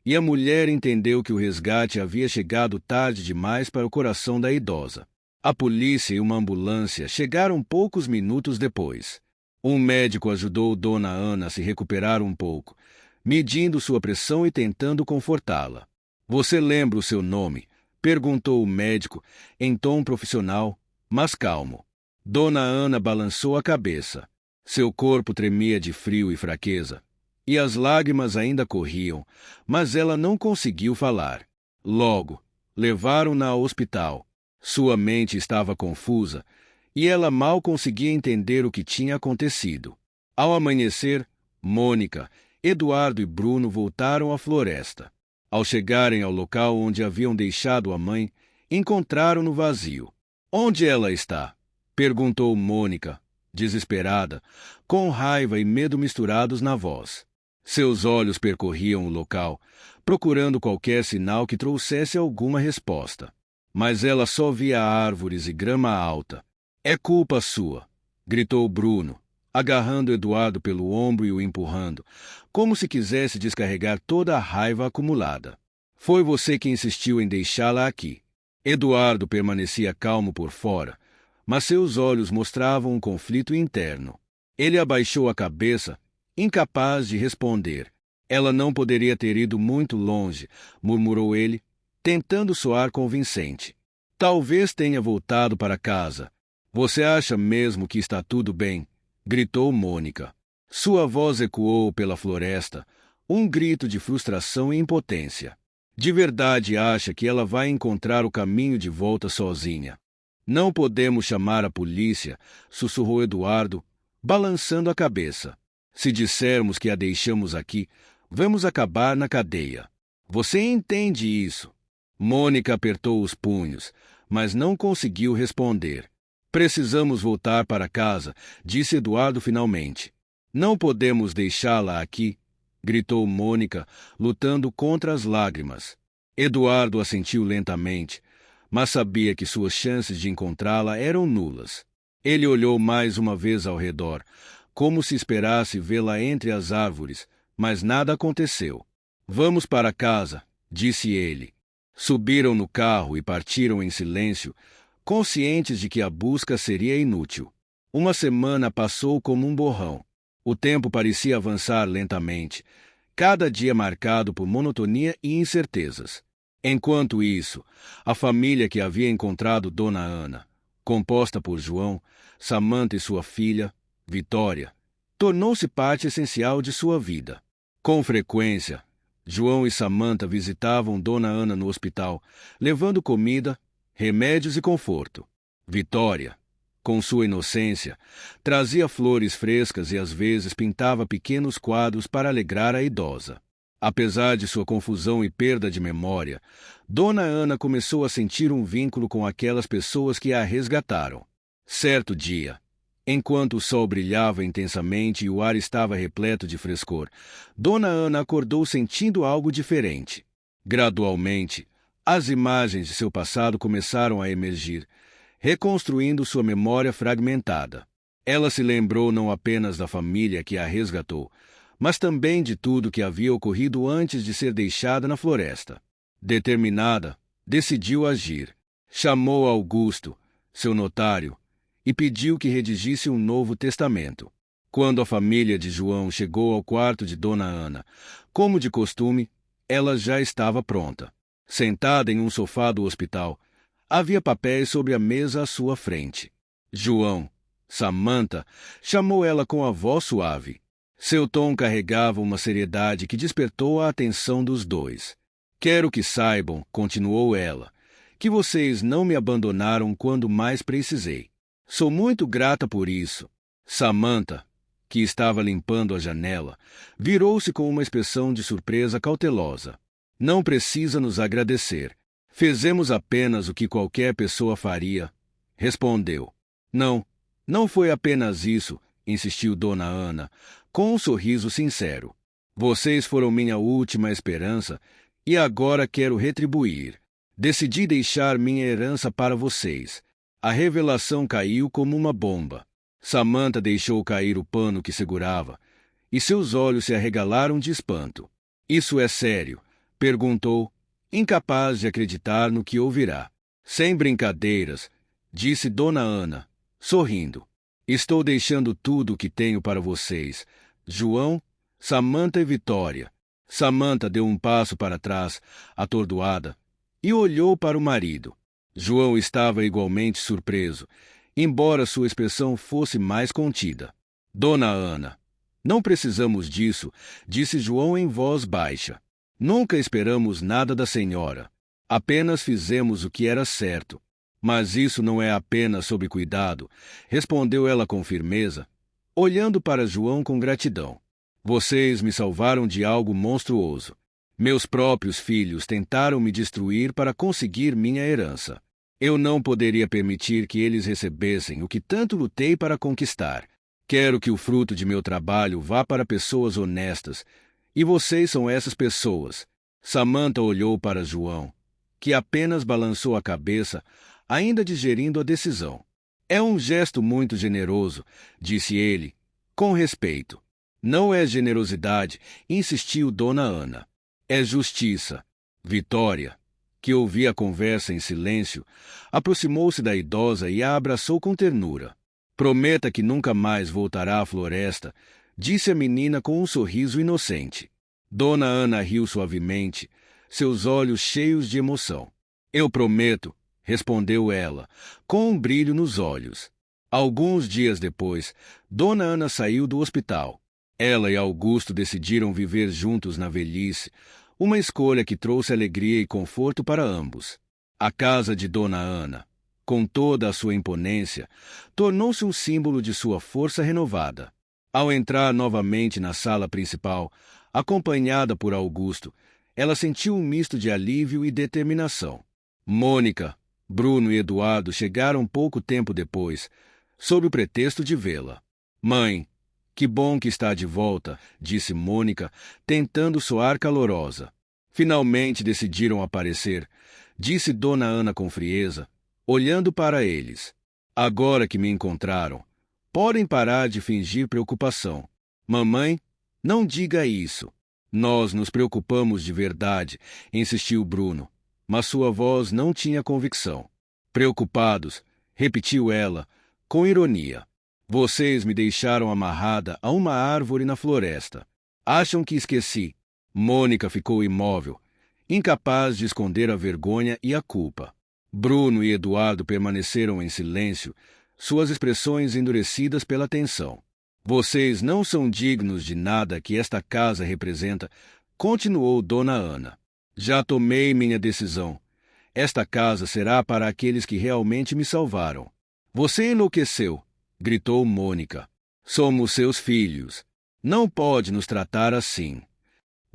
e a mulher entendeu que o resgate havia chegado tarde demais para o coração da idosa. A polícia e uma ambulância chegaram poucos minutos depois. Um médico ajudou Dona Ana a se recuperar um pouco, medindo sua pressão e tentando confortá-la. Você lembra o seu nome? Perguntou o médico, em tom profissional, mas calmo. Dona Ana balançou a cabeça. Seu corpo tremia de frio e fraqueza, e as lágrimas ainda corriam, mas ela não conseguiu falar. Logo, levaram-na ao hospital. Sua mente estava confusa, e ela mal conseguia entender o que tinha acontecido. Ao amanhecer, Mônica, Eduardo e Bruno voltaram à floresta. Ao chegarem ao local onde haviam deixado a mãe, encontraram-no vazio. Onde ela está? Perguntou Mônica, desesperada, com raiva e medo misturados na voz. Seus olhos percorriam o local, procurando qualquer sinal que trouxesse alguma resposta. Mas ela só via árvores e grama alta. É culpa sua, gritou Bruno, agarrando Eduardo pelo ombro e o empurrando, como se quisesse descarregar toda a raiva acumulada. Foi você que insistiu em deixá-la aqui. Eduardo permanecia calmo por fora, mas seus olhos mostravam um conflito interno. Ele abaixou a cabeça, incapaz de responder. Ela não poderia ter ido muito longe, murmurou ele, tentando soar convincente. Talvez tenha voltado para casa. Você acha mesmo que está tudo bem? Gritou Mônica. Sua voz ecoou pela floresta, um grito de frustração e impotência. De verdade acha que ela vai encontrar o caminho de volta sozinha? Não podemos chamar a polícia, sussurrou Eduardo, balançando a cabeça. Se dissermos que a deixamos aqui, vamos acabar na cadeia. Você entende isso? Mônica apertou os punhos, mas não conseguiu responder. Precisamos voltar para casa, disse Eduardo finalmente. Não podemos deixá-la aqui, gritou Mônica, lutando contra as lágrimas. Eduardo assentiu lentamente, mas sabia que suas chances de encontrá-la eram nulas. Ele olhou mais uma vez ao redor, como se esperasse vê-la entre as árvores, mas nada aconteceu. Vamos para casa, disse ele. Subiram no carro e partiram em silêncio, conscientes de que a busca seria inútil. Uma semana passou como um borrão. O tempo parecia avançar lentamente, cada dia marcado por monotonia e incertezas. Enquanto isso, a família que havia encontrado Dona Ana, composta por João, Samanta e sua filha, Vitória, tornou-se parte essencial de sua vida. Com frequência, João e Samanta visitavam Dona Ana no hospital, levando comida, remédios e conforto. Vitória, com sua inocência, trazia flores frescas e às vezes pintava pequenos quadros para alegrar a idosa. Apesar de sua confusão e perda de memória, Dona Ana começou a sentir um vínculo com aquelas pessoas que a resgataram. Certo dia, enquanto o sol brilhava intensamente e o ar estava repleto de frescor, Dona Ana acordou sentindo algo diferente. Gradualmente, as imagens de seu passado começaram a emergir, reconstruindo sua memória fragmentada. Ela se lembrou não apenas da família que a resgatou, mas também de tudo que havia ocorrido antes de ser deixada na floresta. Determinada, decidiu agir. Chamou Augusto, seu notário, e pediu que redigisse um novo testamento. Quando a família de João chegou ao quarto de Dona Ana, como de costume, ela já estava pronta. Sentada em um sofá do hospital, havia papéis sobre a mesa à sua frente. João, Samanta, chamou ela com a voz suave. Seu tom carregava uma seriedade que despertou a atenção dos dois. Quero que saibam, continuou ela, que vocês não me abandonaram quando mais precisei. Sou muito grata por isso. Samanta, que estava limpando a janela, virou-se com uma expressão de surpresa cautelosa. Não precisa nos agradecer. Fizemos apenas o que qualquer pessoa faria, respondeu. Não foi apenas isso, insistiu Dona Ana, com um sorriso sincero. Vocês foram minha última esperança e agora quero retribuir. Decidi deixar minha herança para vocês. A revelação caiu como uma bomba. Samanta deixou cair o pano que segurava e seus olhos se arregalaram de espanto. Isso é sério? Perguntou, incapaz de acreditar no que ouvirá. Sem brincadeiras, disse Dona Ana, sorrindo. Estou deixando tudo o que tenho para vocês, João, Samanta e Vitória. Samanta deu um passo para trás, atordoada, e olhou para o marido. João estava igualmente surpreso, embora sua expressão fosse mais contida. Dona Ana, não precisamos disso, disse João em voz baixa. Nunca esperamos nada da senhora. Apenas fizemos o que era certo. Mas isso não é apenas sob cuidado, respondeu ela com firmeza, olhando para João com gratidão. Vocês me salvaram de algo monstruoso. Meus próprios filhos tentaram me destruir para conseguir minha herança. Eu não poderia permitir que eles recebessem o que tanto lutei para conquistar. Quero que o fruto de meu trabalho vá para pessoas honestas, e vocês são essas pessoas. Samanta olhou para João, que apenas balançou a cabeça, ainda digerindo a decisão. É um gesto muito generoso, disse ele, com respeito. Não é generosidade, insistiu Dona Ana. É justiça. Vitória, que ouvia a conversa em silêncio, aproximou-se da idosa e a abraçou com ternura. Prometa que nunca mais voltará à floresta, disse a menina com um sorriso inocente. Dona Ana riu suavemente, seus olhos cheios de emoção. Eu prometo, respondeu ela, com um brilho nos olhos. Alguns dias depois, Dona Ana saiu do hospital. Ela e Augusto decidiram viver juntos na velhice, uma escolha que trouxe alegria e conforto para ambos. A casa de Dona Ana, com toda a sua imponência, tornou-se um símbolo de sua força renovada. Ao entrar novamente na sala principal, acompanhada por Augusto, ela sentiu um misto de alívio e determinação. Mônica, Bruno e Eduardo chegaram pouco tempo depois, sob o pretexto de vê-la. Mãe, que bom que está de volta, disse Mônica, tentando soar calorosa. Finalmente decidiram aparecer, disse Dona Ana com frieza, olhando para eles. Agora que me encontraram, podem parar de fingir preocupação. Mamãe, não diga isso. Nós nos preocupamos de verdade, insistiu Bruno, mas sua voz não tinha convicção. Preocupados, repetiu ela, com ironia. Vocês me deixaram amarrada a uma árvore na floresta. Acham que esqueci? Mônica ficou imóvel, incapaz de esconder a vergonha e a culpa. Bruno e Eduardo permaneceram em silêncio, suas expressões endurecidas pela tensão. Vocês não são dignos de nada que esta casa representa, continuou Dona Ana. Já tomei minha decisão. Esta casa será para aqueles que realmente me salvaram. Você enlouqueceu, gritou Mônica. Somos seus filhos. Não pode nos tratar assim.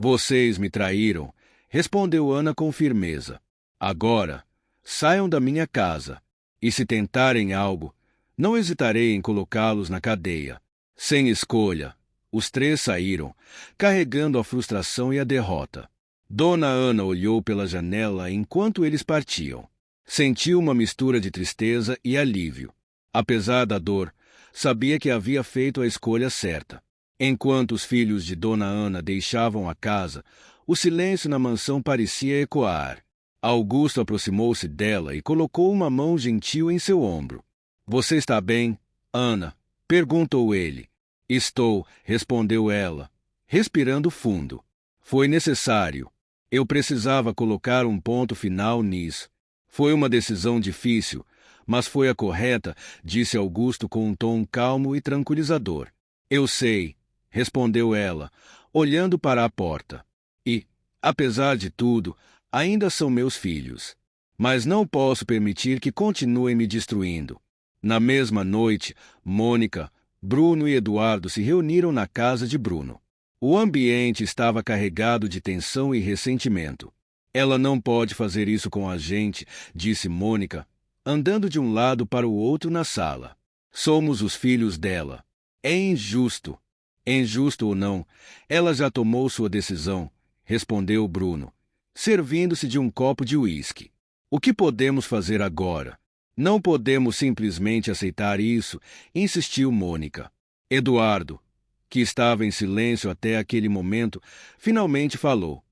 Vocês me traíram, respondeu Ana com firmeza. Agora, saiam da minha casa, e se tentarem algo, não hesitarei em colocá-los na cadeia. Sem escolha, os três saíram, carregando a frustração e a derrota. Dona Ana olhou pela janela enquanto eles partiam. Sentiu uma mistura de tristeza e alívio. Apesar da dor, sabia que havia feito a escolha certa. Enquanto os filhos de Dona Ana deixavam a casa, o silêncio na mansão parecia ecoar. Augusto aproximou-se dela e colocou uma mão gentil em seu ombro. — Você está bem, Ana? Perguntou ele. — Estou, respondeu ela, respirando fundo. Foi necessário. Eu precisava colocar um ponto final nisso. Foi uma decisão difícil, mas foi a correta, disse Augusto com um tom calmo e tranquilizador. Eu sei, respondeu ela, olhando para a porta. E, apesar de tudo, ainda são meus filhos. Mas não posso permitir que continuem me destruindo. Na mesma noite, Mônica, Bruno e Eduardo se reuniram na casa de Bruno. O ambiente estava carregado de tensão e ressentimento. Ela não pode fazer isso com a gente, disse Mônica, andando de um lado para o outro na sala. Somos os filhos dela. É injusto. Injusto ou não, ela já tomou sua decisão, respondeu Bruno, servindo-se de um copo de uísque. O que podemos fazer agora? Não podemos simplesmente aceitar isso, insistiu Mônica. Eduardo, que estava em silêncio até aquele momento, finalmente falou.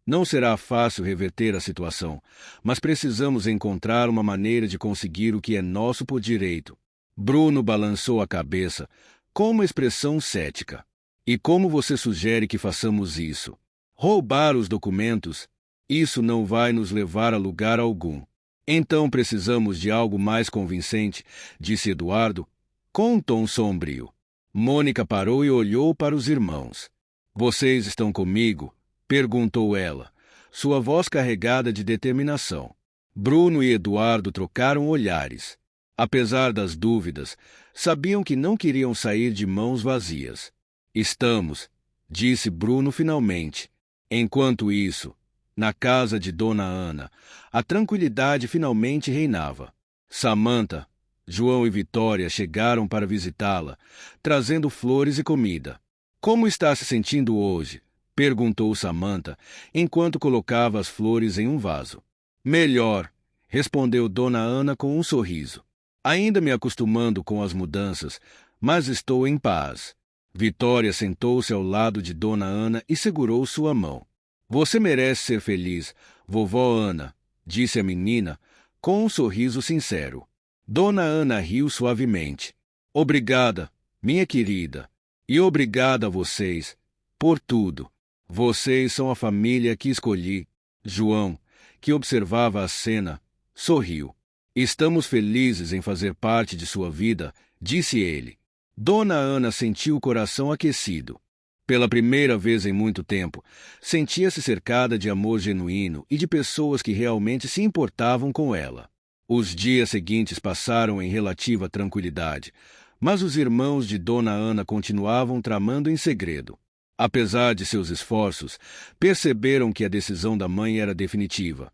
Não será fácil reverter a situação, mas precisamos encontrar uma maneira de conseguir o que é nosso por direito. Bruno balançou a cabeça, com uma expressão cética. E como você sugere que façamos isso? Roubar os documentos? Isso não vai nos levar a lugar algum. Então precisamos de algo mais convincente, disse Eduardo, com um tom sombrio. Mônica parou e olhou para os irmãos. Vocês estão comigo? Perguntou ela, sua voz carregada de determinação. Bruno e Eduardo trocaram olhares. Apesar das dúvidas, sabiam que não queriam sair de mãos vazias. Estamos, disse Bruno finalmente. Enquanto isso, na casa de Dona Ana, a tranquilidade finalmente reinava. Samantha, João e Vitória chegaram para visitá-la, trazendo flores e comida. Como está se sentindo hoje? Perguntou Samantha, enquanto colocava as flores em um vaso. Melhor, respondeu Dona Ana com um sorriso. Ainda me acostumando com as mudanças, mas estou em paz. Vitória sentou-se ao lado de Dona Ana e segurou sua mão. Você merece ser feliz, vovó Ana, disse a menina, com um sorriso sincero. Dona Ana riu suavemente. Obrigada, minha querida, e obrigada a vocês, por tudo. Vocês são a família que escolhi. João, que observava a cena, sorriu. Estamos felizes em fazer parte de sua vida, disse ele. Dona Ana sentiu o coração aquecido. Pela primeira vez em muito tempo, sentia-se cercada de amor genuíno e de pessoas que realmente se importavam com ela. Os dias seguintes passaram em relativa tranquilidade, mas os irmãos de Dona Ana continuavam tramando em segredo. Apesar de seus esforços, perceberam que a decisão da mãe era definitiva,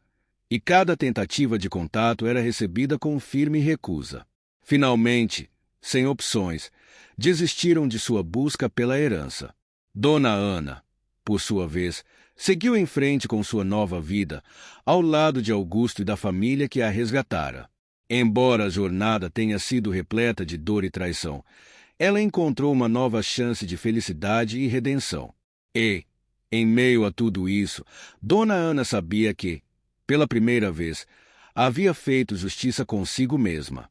e cada tentativa de contato era recebida com firme recusa. Finalmente, sem opções, desistiram de sua busca pela herança. Dona Ana, por sua vez, seguiu em frente com sua nova vida, ao lado de Augusto e da família que a resgatara. Embora a jornada tenha sido repleta de dor e traição, ela encontrou uma nova chance de felicidade e redenção. E, em meio a tudo isso, Dona Ana sabia que, pela primeira vez, havia feito justiça consigo mesma.